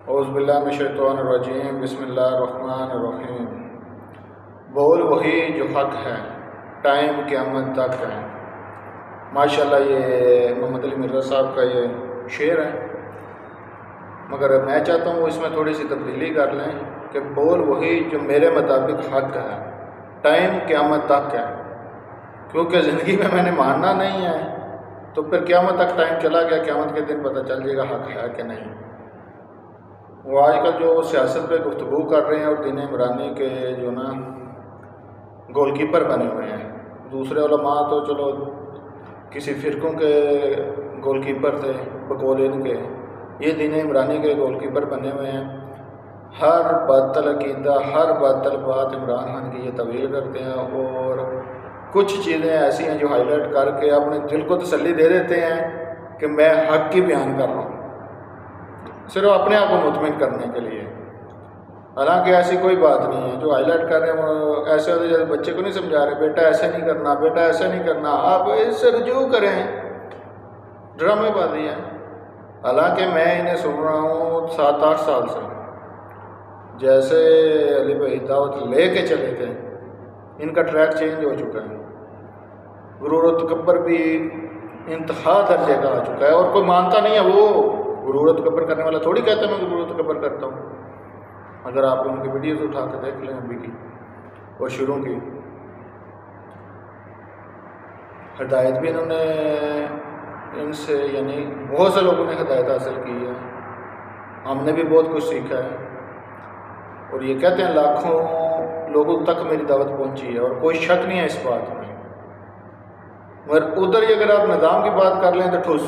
اعوذ باللہ من الشیطان الرجیم، بسم اللہ الرحمن الرحیم۔ بول وہی جو حق ہے، ٹائم قیامت تک ہے۔ ماشاءاللہ یہ محمد علی مرزا صاحب کا یہ شعر ہے، مگر میں چاہتا ہوں اس میں تھوڑی سی تبدیلی کر لیں کہ بول وہی جو میرے مطابق حق ہے، ٹائم قیامت تک ہے۔ کیونکہ زندگی میں نے ماننا نہیں ہے تو پھر قیامت تک ٹائم چلا گیا، قیامت کے دن پتہ چل جائے گا حق ہے کہ نہیں۔ وہ آج کل جو سیاست پہ گفتگو کر رہے ہیں اور دین عمرانی کے جو نا گول کیپر بنے ہوئے ہیں، دوسرے علماء تو چلو کسی فرقوں کے گول کیپر تھے بقول ان کے، یہ دین عمرانی کے گول کیپر بنے ہوئے ہیں۔ ہر باطل عقیدہ، ہر باطل بات عمران خان کی یہ طویل کرتے ہیں، اور کچھ چیزیں ایسی ہیں جو ہائی لائٹ کر کے اپنے دل کو تسلی دے دیتے ہیں کہ میں حق کی بیان کر رہا ہوں، صرف اپنے آپ کو مطمئن کرنے کے لیے۔ حالانکہ ایسی کوئی بات نہیں ہے، جو ہائی لائٹ کر رہے ہیں وہ ایسے ہوتے جیسے بچے کو نہیں سمجھا رہے، بیٹا ایسے نہیں کرنا، بیٹا ایسے نہیں کرنا، آپ اس سے رجوع کریں، ڈرامے بازی ہے۔ حالانکہ میں انہیں سن رہا ہوں 7-8 سال سے، جیسے علی بھائی دعوت لے کے چلے تھے، ان کا ٹریک چینج ہو چکا ہے، غرور و تکبر بھی انتہا درجے کا آ چکا ہے، اور کوئی مانتا نہیں ہے۔ وہ غرور و تکبر کرنے والا تھوڑی کہتا ہے میں غرور و تکبر کرتا ہوں۔ اگر آپ ان کی ویڈیوز اٹھا کے دیکھ لیں ابھی کی اور شروع کی، ہدایت بھی انہوں نے ان سے، یعنی بہت سے لوگوں نے ہدایت حاصل کی ہے، ہم نے بھی بہت کچھ سیکھا ہے، اور یہ کہتے ہیں لاکھوں لوگوں تک میری دعوت پہنچی ہے، اور کوئی شک نہیں ہے اس بات میں۔ مگر ادھر ہی اگر آپ نظام کی بات کر لیں تو ٹھوس،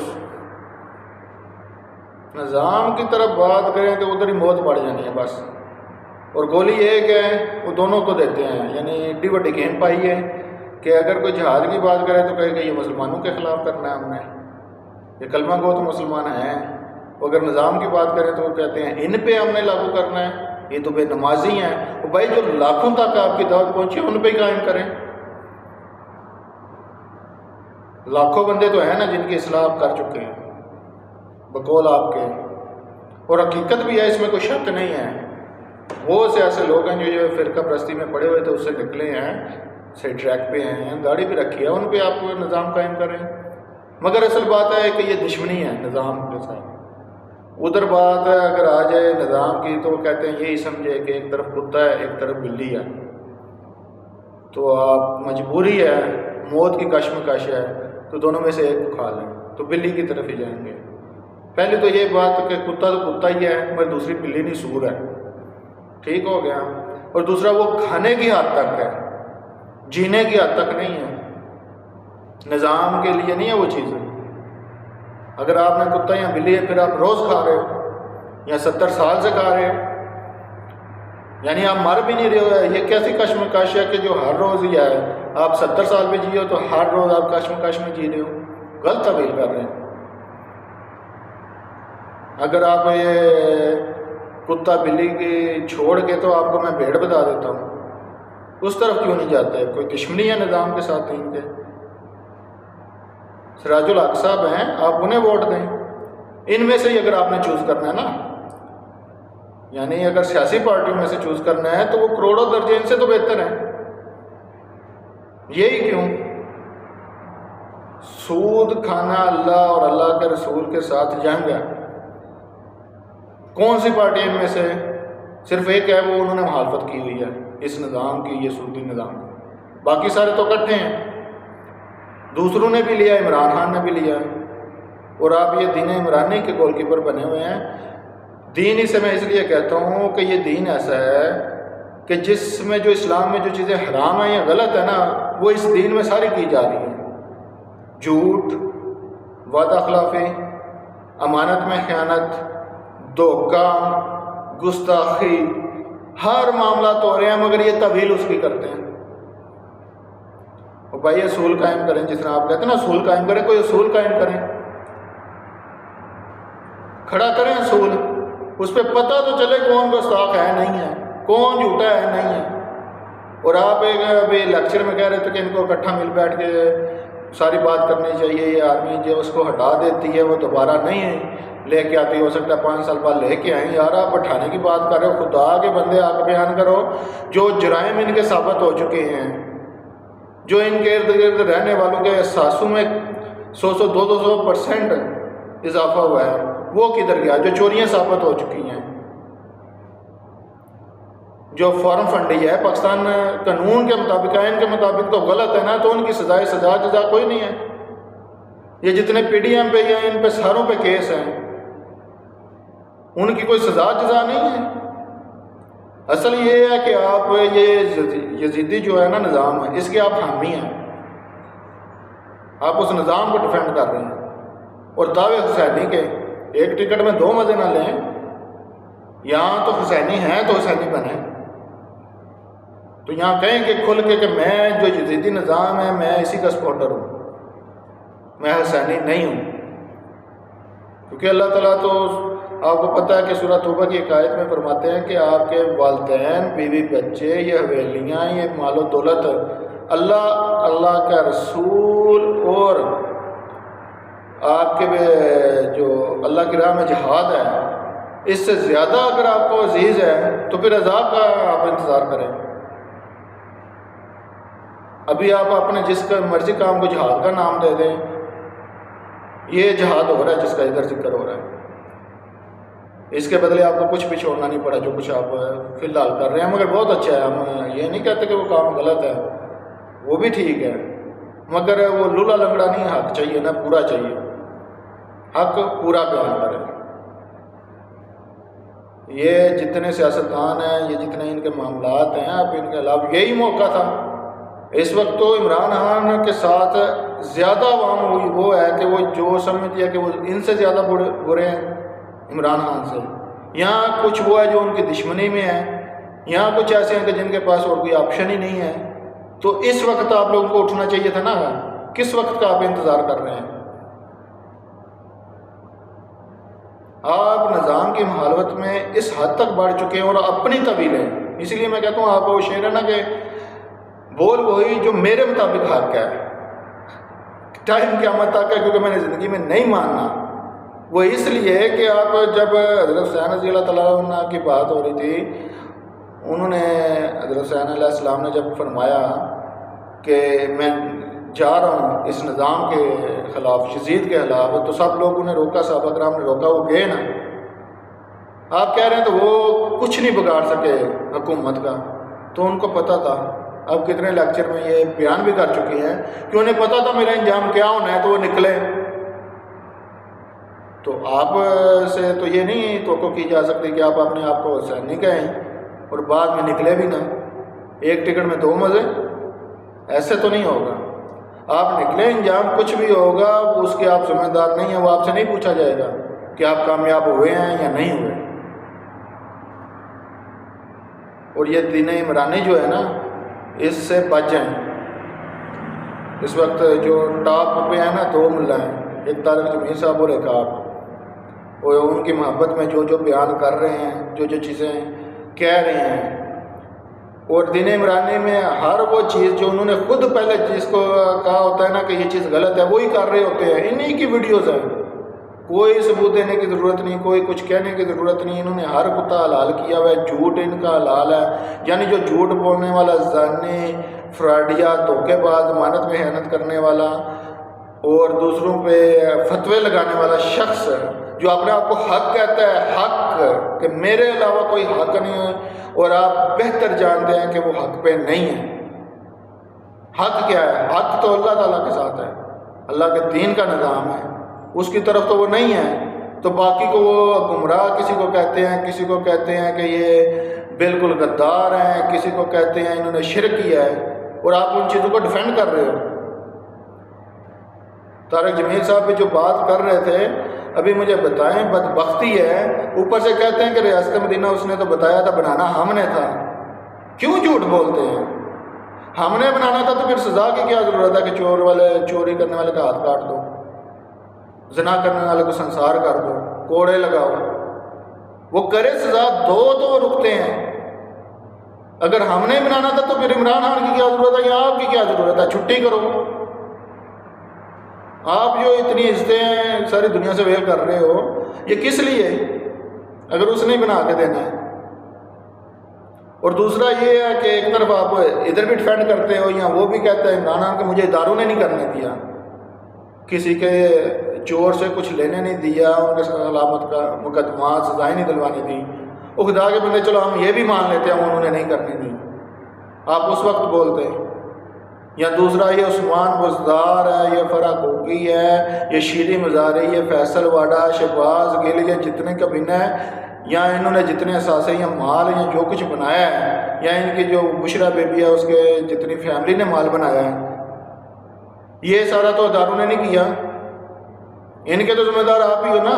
نظام کی طرف بات کریں تو ادھر ہی موت پڑ جانی ہے بس، اور گولی ایک ہے، وہ دونوں کو دیتے ہیں۔ یعنی ایڈی بڑی گیم پائی ہے کہ اگر کوئی جہاد کی بات کرے تو کہے کہ یہ مسلمانوں کے خلاف کرنا ہے ہم نے، یہ کلمہ گو تو مسلمان ہیں، اگر نظام کی بات کریں تو وہ کہتے ہیں ان پہ ہم نے لاگو کرنا ہے، یہ تو بے نمازی ہیں۔ وہ بھائی جو لاکھوں تک آپ کی دعوت پہنچی ان پہ ہی قائم کریں۔ لاکھوں بندے تو ہیں نا جن کی اصلاح آپ کر چکے ہیں بقول آپ کے، اور حقیقت بھی ہے، اس میں کوئی شک نہیں ہے۔ بہت سے ایسے لوگ ہیں جو فرقہ پرستی میں پڑے ہوئے تھے، اس سے نکلے ہیں، صحیح ٹریک پہ ہیں، داڑھی بھی رکھی ہے، ان پہ آپ نظام قائم کریں۔ مگر اصل بات ہے کہ یہ دشمنی ہے نظام کے ساتھ۔ ادھر بات ہے اگر آ جائے نظام کی تو وہ کہتے ہیں یہی سمجھے کہ ایک طرف کتا ہے ایک طرف بلی ہے، تو آپ مجبوری ہے، موت کی کشمکش ہے، تو دونوں میں سے ایک کو کھا لیں تو بلی کی طرف ہی جائیں گے۔ پہلے تو یہ بات کہ کتا تو کتا ہی ہے، مگر دوسری بلی نہیں سور ہے، ٹھیک ہو گیا۔ اور دوسرا وہ کھانے کی حد تک ہے، جینے کی حد تک نہیں ہے، نظام کے لیے نہیں ہے وہ چیز۔ اگر آپ نے کتا یا بلی ہے پھر آپ روز کھا رہے ہو یا 70 سال سے کھا رہے ہو، یعنی آپ مر بھی نہیں رہے ہو۔ یہ کیسی کشمکش ہے کہ جو ہر روز ہی ہے، آپ 70 سال میں جیو تو ہر روز آپ کشمکش میں جی رہے ہو، غلط تعبیر کر رہے ہیں۔ اگر آپ یہ کتا بلی کی چھوڑ کے تو آپ کو میں بھیڑ بتا دیتا ہوں، اس طرف کیوں نہیں جاتے؟ کوئی دشمنی ہے نظام کے ساتھ ان کے؟ سراج الحق صاحب ہیں، آپ انہیں ووٹ دیں، ان میں سے ہی اگر آپ نے چوز کرنا ہے نا، یعنی اگر سیاسی پارٹیوں میں سے چوز کرنا ہے تو وہ کروڑوں درجے ان سے تو بہتر ہیں۔ یہی کیوں؟ سود کھانا اللہ اور اللہ کے رسول کے ساتھ جنگ ہے۔ کون سی پارٹی ان میں سے؟ صرف ایک ہے، وہ انہوں نے مخالفت کی ہوئی ہے اس نظام کی، یہ سودی نظام کی، باقی سارے تو اکٹھے ہیں۔ دوسروں نے بھی لیا، عمران خان نے بھی لیا، اور آپ یہ دین عمرانی کے گول کیپر بنے ہوئے ہیں۔ دین اسے میں اس لیے کہتا ہوں کہ یہ دین ایسا ہے کہ جس میں جو اسلام میں جو چیزیں حرام ہیں یا غلط ہے نا، وہ اس دین میں ساری کی جا رہی ہیں۔ جھوٹ، وعدہ خلافی، امانت میں خیانت، دھوکہ، گستاخی، ہر معاملات ہو رہے ہیں، مگر یہ طویل اس کی کرتے ہیں۔ اور بھائی اصول قائم کریں، جس طرح آپ کہتے ہیں نا اصول قائم کریں، کوئی اصول قائم کریں، کھڑا کریں اصول، اس پہ پتہ تو چلے کون گستاخ ہے نہیں ہے، کون جھوٹا ہے نہیں ہے۔ اور آپ ایک ابھی لیکچر میں کہہ رہے تھے کہ ان کو اکٹھا مل بیٹھ کے ساری بات کرنی چاہیے، یہ آرمی جو اس کو ہٹا دیتی ہے وہ دوبارہ نہیں لے کے آتی، ہو سکتا ہے 5 سال بعد لے کے آئیں. یار آپ بٹھانے کی بات کر رہے ہو، خدا کے بندے آپ بیان کرو. جو جرائم ان کے ثابت ہو چکے ہیں، جو ان کے ارد گرد رہنے والوں کے احساسوں میں 200% اضافہ ہوا ہے، وہ کدھر گیا؟ جو چوریاں ثابت ہو چکی ہیں، جو فارم فنڈی ہے پاکستان قانون کے مطابق، آئین کے مطابق تو غلط ہے نا، تو ان کی سزا جزا کوئی نہیں ہے. یہ جتنے پی ڈی ایم پہ یا ان پہ ساروں پہ کیس ہیں، ان کی کوئی سزا جزا نہیں ہے. اصل یہ ہے کہ آپ یہ یزیدی جو ہے نا نظام ہے، اس کے آپ حامی ہیں، آپ اس نظام کو ڈیفینڈ کر رہے ہیں. اور دعوے حسینی کے ایک ٹکٹ میں 2 مزے نہ لیں. یہاں تو حسینی ہیں تو حسینی بنیں، تو یہاں کہیں کہ کھل کے کہ میں جو یزیدی نظام ہے میں اسی کا سپورٹر ہوں، میں حسینی نہیں ہوں. کیونکہ اللہ تعالیٰ تو آپ کو پتہ ہے کہ سورہ توبہ کی ایک آیت میں فرماتے ہیں کہ آپ کے والدین، بیوی بچے، یہ حویلیاں، یہ مال و دولت اللہ کا رسول اور آپ کے جو اللہ کی راہ میں جہاد ہے، اس سے زیادہ اگر آپ کو عزیز ہے تو پھر عذاب کا آپ انتظار کریں. ابھی آپ اپنے جس کا مرضی کام کو جہاد کا نام دے دیں، یہ جہاد ہو رہا ہے جس کا ادھر ذکر ہو رہا ہے. اس کے بدلے آپ کو کچھ بھی چھوڑنا نہیں پڑا جو کچھ آپ فی الحال کر رہے ہیں. مگر بہت اچھا ہے، ہم یہ نہیں کہتے کہ وہ کام غلط ہے، وہ بھی ٹھیک ہے، مگر وہ لولا لنگڑا نہیں، حق چاہیے نا، پورا چاہیے، حق پورا بیان کریں. یہ جتنے سیاستدان ہیں، یہ جتنے ان کے معاملات ہیں، اب ان کے علاوہ یہی موقع تھا. اس وقت تو عمران خان کے ساتھ زیادہ عوام ہوئی وہ ہے کہ وہ جو سمجھتی ہے کہ وہ ان سے زیادہ برے ہیں عمران خان سے. یہاں کچھ وہ ہے جو ان کی دشمنی میں ہے، یہاں کچھ ایسے ہیں کہ جن کے پاس اور کوئی آپشن ہی نہیں ہے. تو اس وقت آپ لوگوں کو اٹھنا چاہیے تھا نا. کس وقت کا آپ انتظار کر رہے ہیں؟ آپ نظام کی مخالفت میں اس حد تک بڑھ چکے ہیں اور اپنی طویل ہیں. اسی لیے میں کہتا ہوں آپ کو شعر ہے نا کہ بول وہی جو میرے مطابق حق ہے، ٹائم قیامت تک ہے، کیونکہ میں نے زندگی میں نہیں ماننا. وہ اس لیے کہ آپ جب حضرت حسین رضی اللہ تعالیٰ عنہ کی بات ہو رہی تھی، انہوں نے حضرت حسین علیہ السلام نے جب فرمایا کہ میں جا رہا ہوں اس نظام کے خلاف، یزید کے خلاف، تو سب لوگوں نے روکا، صحابہ کرام نے روکا، وہ گئے نا. آپ کہہ رہے ہیں تو وہ کچھ نہیں بگاڑ سکے حکومت کا، تو ان کو پتہ تھا. اب کتنے لیکچر میں یہ بیان بھی کر چکے ہیں کہ انہیں پتہ تھا میرا انجام کیا ہونا ہے، تو وہ نکلے. تو آپ سے تو یہ نہیں توقع کی جا سکتی کہ آپ اپنے آپ کو حسینی کہیں اور بعد میں نکلے بھی نہ. ایک ٹکٹ میں 2 مزے، ایسے تو نہیں ہوگا. آپ نکلے، انجام کچھ بھی ہوگا اس کے آپ ذمہ دار نہیں ہیں. وہ آپ سے نہیں پوچھا جائے گا کہ آپ کامیاب ہوئے ہیں یا نہیں ہوئے. اور یہ دین عمرانی جو ہے نا، اس سے بچ جائیں. اس وقت جو ٹاپ پہ ہے نا 2 ملا ہیں، ایک طارق جمیل صاحب اور ایک آپ، اور ان کی محبت میں جو بیان کر رہے ہیں، جو چیزیں کہہ رہے ہیں، اور دین عمرانی میں ہر وہ چیز جو انہوں نے خود پہلے جس کو کہا ہوتا ہے نا کہ یہ چیز غلط ہے، وہی کر رہے ہوتے ہیں. انہی کی ویڈیوز ہیں، کوئی ثبوت دینے کی ضرورت نہیں، کوئی کچھ کہنے کی ضرورت نہیں. انہوں نے ہر کتا حلال کیا ہوا ہے، جھوٹ ان کا حلال ہے. یعنی جو جھوٹ بولنے والا، زانی، فراڈیا، دھوکے باز، امانت میں خیانت کرنے والا اور دوسروں پہ فتوے لگانے والا شخص جو اپنے آپ کو حق کہتا ہے، حق کہ میرے علاوہ کوئی حق نہیں ہے، اور آپ بہتر جانتے ہیں کہ وہ حق پہ نہیں ہے. حق کیا ہے؟ حق تو اللہ تعالیٰ کے ساتھ ہے، اللہ کے دین کا نظام ہے، اس کی طرف تو وہ نہیں ہے. تو باقی کو وہ گمراہ کسی کو کہتے ہیں، کسی کو کہتے ہیں کہ یہ بالکل غدار ہیں، کسی کو کہتے ہیں انہوں نے شرک کیا ہے، اور آپ ان چیزوں کو ڈیفینڈ کر رہے ہو. طارق جمیل صاحب بھی جو بات کر رہے تھے، ابھی مجھے بتائیں، بدبختی ہے، اوپر سے کہتے ہیں کہ ریاست مدینہ اس نے تو بتایا تھا، بنانا ہم نے تھا. کیوں جھوٹ بولتے ہیں؟ ہم نے بنانا تھا تو پھر سزا کی کیا ضرورت ہے کہ چوری کرنے والے کا ہاتھ کاٹ دو، زنا کرنے والے کو سنسار کر دو، کوڑے لگاؤ. وہ کرے سزا دو تو وہ رکتے ہیں. اگر ہم نے بنانا تھا تو پھر عمران خان کی کیا ضرورت ہے یا آپ کی کیا ضرورت ہے؟ چھٹی کرو. آپ جو اتنی عزتیں ساری دنیا سے ویل کر رہے ہو، یہ کس لیے اگر اس نے بنا کے دینا ہے؟ اور دوسرا یہ ہے کہ ایک طرف آپ ادھر بھی ڈیفینڈ کرتے ہو، یا وہ بھی کہتا ہے عمران کہ مجھے اداروں نے نہیں کرنے دیا، کسی کے چور سے کچھ لینے نہیں دیا، ان کے سلامت کا مقدمات سزائیں نہیں دلوانے دی، وہ خدا کے بندے چلو ہم یہ بھی مان لیتے ہیں انہوں نے نہیں کرنے دی، آپ اس وقت بولتے ہیں۔ یا دوسرا یہ عثمان بزدار ہے، یہ فرح کوکی ہے، یہ شیری مزاری، یہ فیصل واڈا، شہباز گل، یہ جتنے کابینہ ہیں، یا انہوں نے جتنے اثاثے یا مال یا جو کچھ بنایا ہے، یا ان کی جو بشرا بیبی ہے اس کے جتنی فیملی نے مال بنایا ہے، یہ سارا تو اداروں نے نہیں کیا، ان کے تو ذمہ دار آپ ہی ہو نا،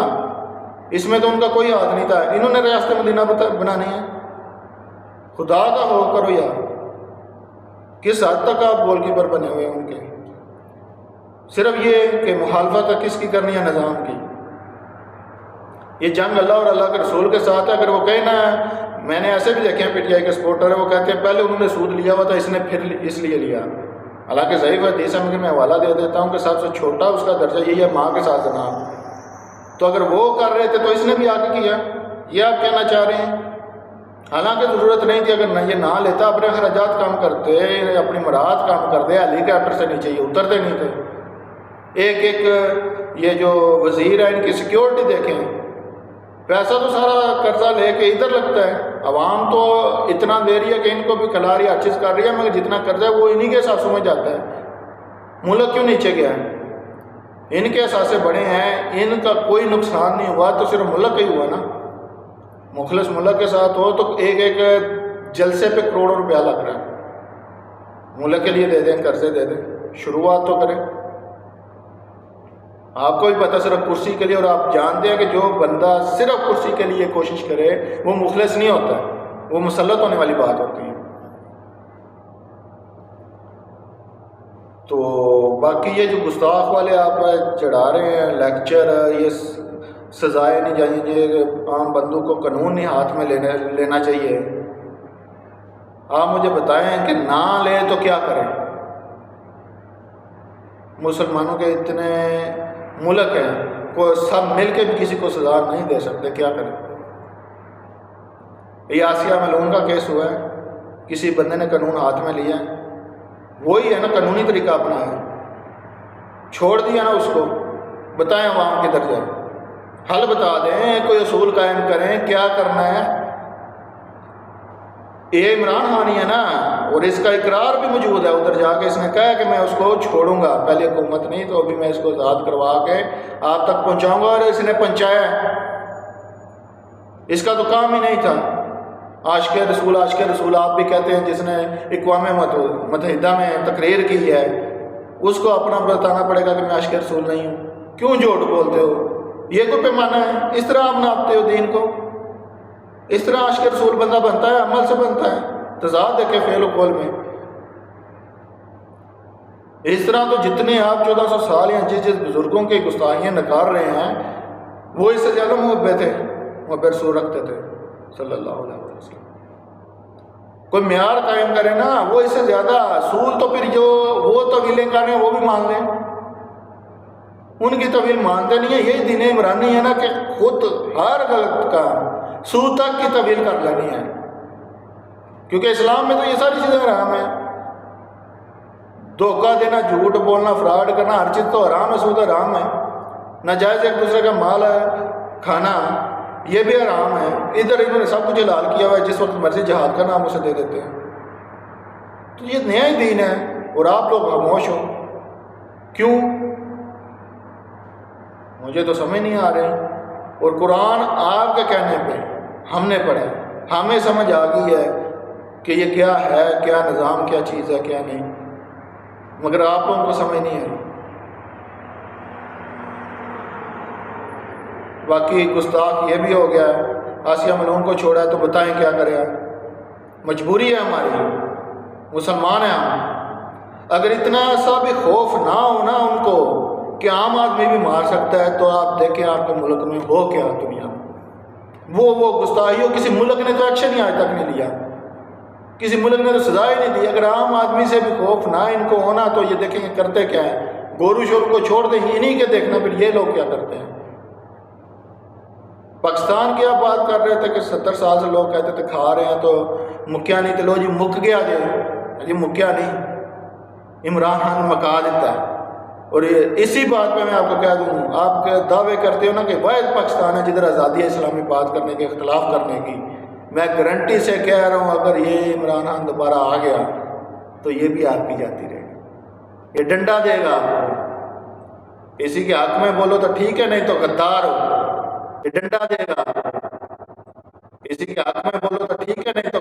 اس میں تو ان کا کوئی ہاتھ نہیں تھا، انہوں نے ریاست مدینہ بنانی ہے، خدا کا ہو کرو یار، کس حد تک آپ گول کیپر بنے ہوئے ہیں ان کے؟ صرف یہ کہ مخالفت کس کی کرنی ہے؟ نظام کی۔ یہ جنگ اللہ اور اللہ کے رسول کے ساتھ ہے۔ اگر وہ کہیں نا، میں نے ایسے بھی دیکھے ہیں پی ٹی آئی کے سپورٹر ہیں، وہ کہتے ہیں پہلے انہوں نے سود لیا ہوا تھا، اس نے پھر اس لیے لیا، حالانکہ ضعیف حدیث ہے، میں حوالہ دے دیتا ہوں کہ سب سے چھوٹا اس کا درجہ یہی ہے، ماں کے ساتھ زنا۔ تو اگر وہ کر رہے تھے تو اس نے بھی آگے کیا، یہ آپ کہنا چاہ رہے ہیں؟ حالانکہ ضرورت نہیں تھی، اگر یہ نہ لیتا، اپنے اخراجات کام کرتے، اپنی مراحت کام کرتے، ہیلی کاپٹر سے نیچے یہ اترتے نہیں تھے۔ ایک ایک یہ جو وزیر ہیں ان کی سیکیورٹی دیکھیں، پیسہ تو سارا قرضہ لے کے ادھر لگتا ہے، عوام تو اتنا دے رہی ہے کہ ان کو بھی کھلا رہی ہے، ہر چیز کر رہی ہے، مگر جتنا قرضہ ہے وہ انہی کے احساسوں میں جاتا ہے۔ ملک کیوں نیچے گیا ہے؟ ان کے احساسے بڑے ہیں، ان کا کوئی نقصان نہیں ہوا تو صرف ملک کا ہی ہوا نا۔ مخلص ملک کے ساتھ ہو تو ایک ایک جلسے پہ کروڑوں روپیہ لگ رہا ہے، ملک کے لیے دے دیں، قرضے دے دیں، شروعات تو کریں۔ آپ کو بھی پتہ صرف کرسی کے لیے، اور آپ جانتے ہیں کہ جو بندہ صرف کرسی کے لیے کوشش کرے وہ مخلص نہیں ہوتا، وہ مسلط ہونے والی بات ہوتی ہے۔ تو باقی یہ جو گستاخ والے آپ چڑھا رہے ہیں لیکچر، یہ سزائے نہیں چاہیے، عام بندوں کو قانون نہیں ہاتھ میں لینا چاہیے۔ آپ مجھے بتائیں کہ نہ لیں تو کیا کریں؟ مسلمانوں کے اتنے ملک ہیں، کوئی سب مل کے بھی کسی کو سزا نہیں دے سکتے، کیا کریں؟ یہ آسیہ ملعون کا کیس ہوا ہے، کسی بندے نے قانون ہاتھ میں لیا ہے، وہی ہے نا قانونی طریقہ اپنا ہے، چھوڑ دیا نا اس کو۔ بتائیں عوام کدھر جائے؟ حل بتا دیں، کوئی اصول قائم کریں، کیا کرنا ہے؟ یہ عمران خان ہی ہے نا، اور اس کا اقرار بھی موجود ہے، ادھر جا کے اس نے کہا کہ میں اس کو چھوڑوں گا، پہلے حکومت نہیں تو ابھی میں اس کو آزاد کروا کے آپ تک پہنچاؤں گا، اور اس نے پہنچایا ہے۔ اس کا تو کام ہی نہیں تھا۔ عاشق رسول آپ بھی کہتے ہیں، جس نے اقوام متحدہ میں تقریر کی ہے، اس کو اپنا بتانا پڑے گا کہ میں عاشق رسول نہیں ہوں۔ کیوں جھوٹ بولتے ہو؟ یہ کوئی پیمانہ ہے؟ اس طرح آپ ناپتے ہو دین کو؟ اس طرح عاشق رسول بندہ بنتا ہے؟ عمل سے بنتا ہے؟ تضاد دیکھے فعل و قول میں۔ اس طرح تو جتنے آپ 1400 سال یا جس بزرگوں کے گستاخیاں نکال رہے ہیں، وہ اس سے زیادہ محبت تھے، محبت رسول رکھتے تھے صلی اللہ علیہ وسلم۔ کوئی معیار قائم کرے نا، وہ اس سے زیادہ اصول تو پھر جو وہ طویلیں کر رہے ہیں وہ بھی مان لیں، ان کی طویل مانتے نہیں ہیں۔ یہی دین عمرانی ہے نا کہ خود ہر غلط کام سود تک کی طویل کر لینی ہے، کیونکہ اسلام میں تو یہ ساری چیزیں حرام ہیں۔ دھوکہ دینا، جھوٹ بولنا، فراڈ کرنا، ہر چیز تو حرام ہے، سود حرام ہے۔ ناجائز ایک دوسرے کا مال کھانا یہ بھی حرام ہے۔ ادھر انہوں نے سب کچھ حلال کیا ہوا ہے، جس وقت مرضی جہاد کا نام اسے دے دیتے ہیں۔ تو یہ نیا ہی دین ہے اور آپ لوگ خاموش ہو، کیوں؟ مجھے تو سمجھ نہیں آ رہے۔ اور قرآن آپ کے کہنے پہ ہم نے پڑھے، ہمیں سمجھ آ گئی ہے کہ یہ کیا ہے، کیا نظام، کیا چیز ہے، کیا نہیں، مگر آپ لوگوں کو سمجھ نہیں آئی۔ باقی گستاخ یہ بھی ہو گیا ہے، آسیہ ملعون کو چھوڑا ہے تو بتائیں کیا کریں؟ مجبوری ہے ہماری، مسلمان ہیں ہم۔ اگر اتنا سا بھی خوف نہ ہونا ان کو کہ عام آدمی بھی مار سکتا ہے، تو آپ دیکھیں آپ کے ملک میں ہو کیا دنیا میں۔ وہ گستاخی ہو، کسی ملک نے تو ایکشن ہی آج تک نہیں لیا، کسی ملک نے تو سزا ہی نہیں دی۔ اگر عام آدمی سے بھی خوف نہ ان کو ہونا تو یہ دیکھیں کہ کرتے کیا ہے، گورو شور کو چھوڑ دیں، انہیں کے دیکھنا پھر یہ لوگ کیا کرتے ہیں۔ پاکستان کی آپ بات کر رہے تھے کہ 70 سال سے لوگ کہتے تھے کھا رہے ہیں تو مکیا نہیں، تو لو جی مک گیا جی مکیا نہیں، عمران خان مکا دیتا ہے۔ اور اسی بات پہ میں آپ کو کہہ دوں، آپ کے دعوے کرتے ہو نا کہ واحد پاکستان ہے جدھر آزادی ہے اسلامی بات کرنے کے، اختلاف کرنے کی، میں گارنٹی سے کہہ رہا ہوں اگر یہ عمران خان دوبارہ آ گیا تو یہ بھی آپ کی جاتی رہے گی، یہ ڈنڈا دے گا آپ کو، اسی کے حق میں بولو تو ٹھیک ہے، نہیں تو غدار ہو، یہ ڈنڈا دے گا آپ کو، اسی کے حق میں بولو تو ٹھیک ہے، نہیں تو